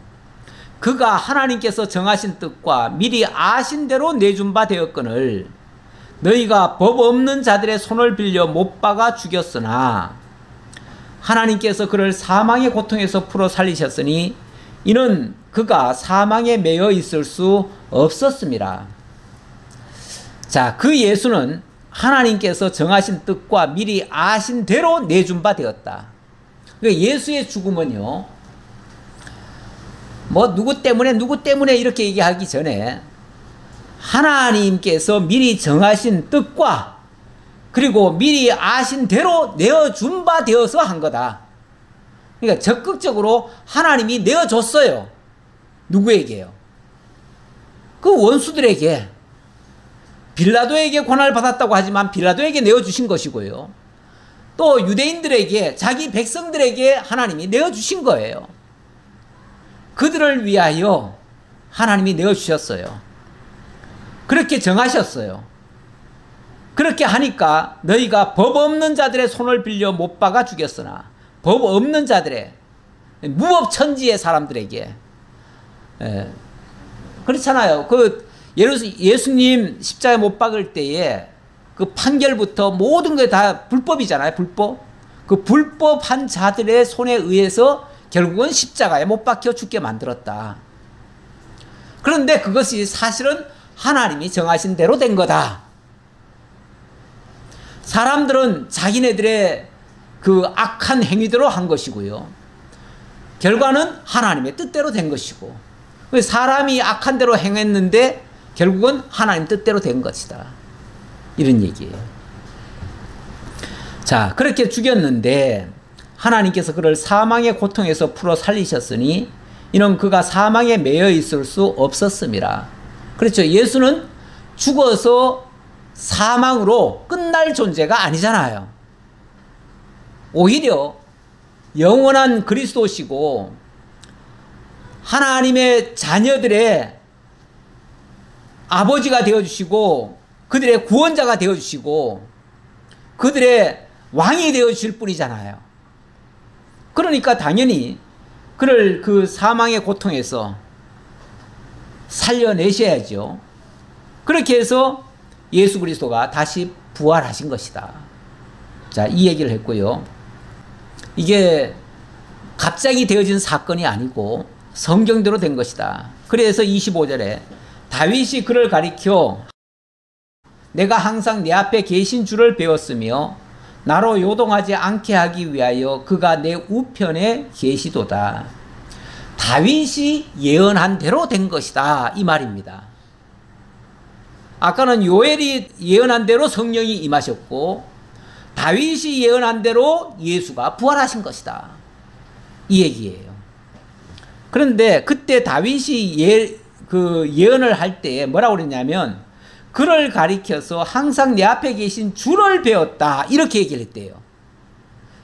그가 하나님께서 정하신 뜻과 미리 아신 대로 내준 바 되었거늘 너희가 법 없는 자들의 손을 빌려 못 박아 죽였으나 하나님께서 그를 사망의 고통에서 풀어 살리셨으니 이는 그가 사망에 매여 있을 수 없었습니다. 자, 그 예수는 하나님께서 정하신 뜻과 미리 아신 대로 내준 바 되었다. 예수의 죽음은요, 뭐 누구 때문에 이렇게 얘기하기 전에 하나님께서 미리 정하신 뜻과 그리고 미리 아신 대로 내어준 바 되어서 한 거다. 그러니까 적극적으로 하나님이 내어줬어요. 누구에게요? 그 원수들에게. 빌라도에게 고난을 받았다고 하지만 빌라도에게 내어주신 것이고요. 또 유대인들에게, 자기 백성들에게 하나님이 내어주신 거예요. 그들을 위하여 하나님이 내어주셨어요. 그렇게 정하셨어요. 그렇게 하니까 너희가 법 없는 자들의 손을 빌려 못 박아 죽였으나, 법 없는 자들의, 무법천지의 사람들에게, 그렇잖아요. 예수님 십자가에 못 박을 때에 그 판결부터 모든 게 다 불법이잖아요. 불법. 그 불법한 자들의 손에 의해서 결국은 십자가에 못 박혀 죽게 만들었다. 그런데 그것이 사실은 하나님이 정하신 대로 된 거다. 사람들은 자기네들의 그 악한 행위대로 한 것이고요. 결과는 하나님의 뜻대로 된 것이고, 사람이 악한 대로 행했는데 결국은 하나님 뜻대로 된 것이다. 이런 얘기예요. 자, 그렇게 죽였는데 하나님께서 그를 사망의 고통에서 풀어 살리셨으니 이는 그가 사망에 매여 있을 수 없었습니다. 그렇죠. 예수는 죽어서 사망으로 끝날 존재가 아니잖아요. 오히려 영원한 그리스도시고 하나님의 자녀들의 아버지가 되어주시고 그들의 구원자가 되어주시고 그들의 왕이 되어주실 분이잖아요. 그러니까 당연히 그를 그 사망의 고통에서 살려내셔야죠. 그렇게 해서 예수 그리스도가 다시 부활하신 것이다. 자, 이 얘기를 했고요. 이게 갑자기 되어진 사건이 아니고 성경대로 된 것이다. 그래서 25절에 다윗이 그를 가리켜 내가 항상 내 앞에 계신 줄을 배웠으며 나로 요동하지 않게 하기 위하여 그가 내 우편에 계시도다. 다윗이 예언한 대로 된 것이다. 이 말입니다. 아까는 요엘이 예언한 대로 성령이 임하셨고 다윗이 예언한 대로 예수가 부활하신 것이다. 이 얘기예요. 그런데 그때 다윗이 예언을 할 때 뭐라고 그랬냐면 그를 가리켜서 항상 내 앞에 계신 주를 배웠다. 이렇게 얘기를 했대요.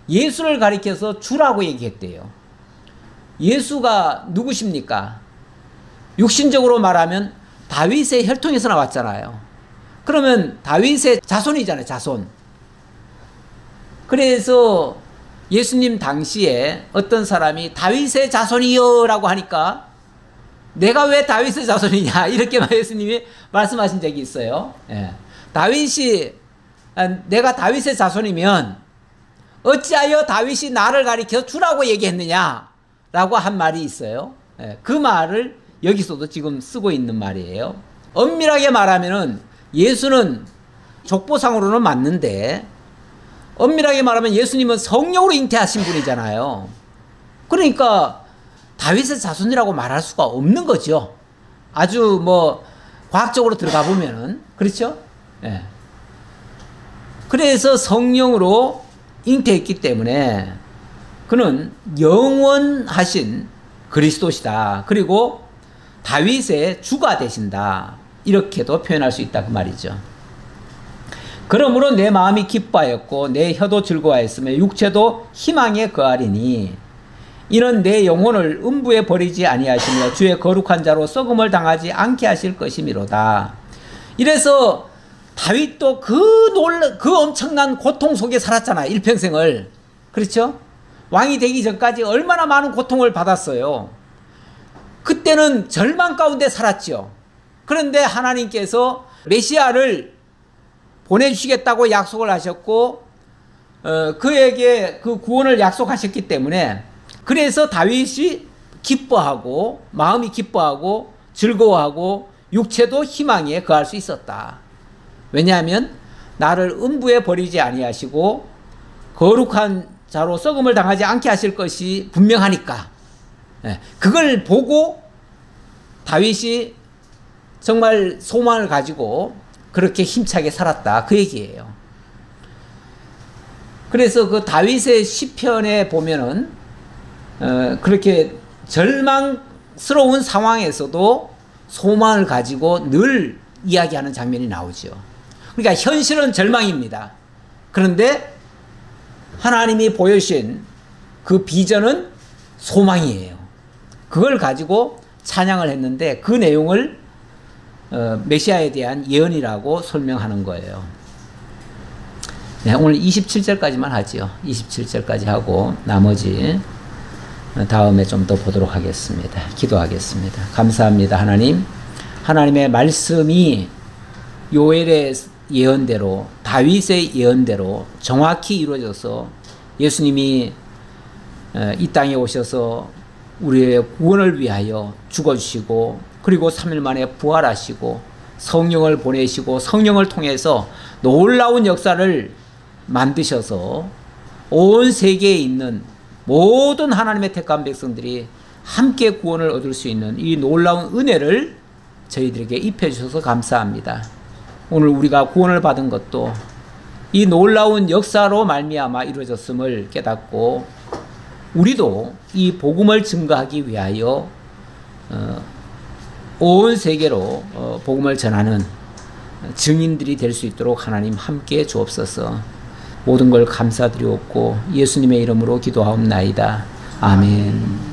예수를 가리켜서 주라고 얘기했대요. 예수가 누구십니까? 육신적으로 말하면 다윗의 혈통에서 나왔잖아요. 그러면 다윗의 자손이잖아요. 자손. 그래서 예수님 당시에 어떤 사람이 다윗의 자손이요 라고 하니까 내가 왜 다윗의 자손이냐 이렇게 예수님이 말씀하신 적이 있어요. 예. 내가 다윗의 자손이면 어찌하여 다윗이 나를 가리켜 주라고 얘기했느냐 라고 한 말이 있어요. 예. 그 말을 여기서도 지금 쓰고 있는 말이에요. 엄밀하게 말하면은 예수는 족보상으로는 맞는데 엄밀하게 말하면 예수님은 성령으로 잉태하신 분이잖아요. 그러니까 다윗의 자손이라고 말할 수가 없는 거죠. 아주 뭐 과학적으로 들어가 보면은 그렇죠? 예. 그래서 성령으로 잉태했기 때문에 그는 영원하신 그리스도시다. 그리고 다윗의 주가 되신다. 이렇게도 표현할 수 있다 그 말이죠. 그러므로 내 마음이 기뻐하였고 내 혀도 즐거워하였으며 육체도 희망에 거하리니 이는 내 영혼을 음부에 버리지 아니하시며 주의 거룩한 자로 썩음을 당하지 않게 하실 것이미로다. 이래서 다윗도 그 엄청난 고통 속에 살았잖아요. 일평생을. 그렇죠? 왕이 되기 전까지 얼마나 많은 고통을 받았어요. 그때는 절망 가운데 살았죠. 그런데 하나님께서 메시아를 보내주시겠다고 약속을 하셨고 그에게 그 구원을 약속하셨기 때문에 그래서 다윗이 기뻐하고 마음이 기뻐하고 즐거워하고 육체도 희망에 거할 수 있었다. 왜냐하면 나를 음부에 버리지 아니하시고 거룩한 자로 썩음을 당하지 않게 하실 것이 분명하니까 그걸 보고 다윗이 정말 소망을 가지고 그렇게 힘차게 살았다. 그 얘기예요. 그래서 그 다윗의 시편에 보면은 그렇게 절망스러운 상황에서도 소망을 가지고 늘 이야기하는 장면이 나오죠. 그러니까 현실은 절망입니다. 그런데 하나님이 보여주신 그 비전은 소망이에요. 그걸 가지고 찬양을 했는데 그 내용을 메시아에 대한 예언이라고 설명하는 거예요. 네, 오늘 27절까지만 하죠. 27절까지 하고 나머지 다음에 좀 더 보도록 하겠습니다. 기도하겠습니다. 감사합니다. 하나님. 하나님의 말씀이 요엘의 예언대로 다윗의 예언대로 정확히 이루어져서 예수님이 이 땅에 오셔서 우리의 구원을 위하여 죽어주시고 그리고 3일 만에 부활하시고 성령을 보내시고 성령을 통해서 놀라운 역사를 만드셔서 온 세계에 있는 모든 하나님의 택한 백성들이 함께 구원을 얻을 수 있는 이 놀라운 은혜를 저희들에게 입혀주셔서 감사합니다. 오늘 우리가 구원을 받은 것도 이 놀라운 역사로 말미암아 이루어졌음을 깨닫고 우리도 이 복음을 증거하기 위하여 온 세계로 복음을 전하는 증인들이 될 수 있도록 하나님 함께 주옵소서. 모든 걸 감사드리옵고 예수님의 이름으로 기도하옵나이다. 아멘.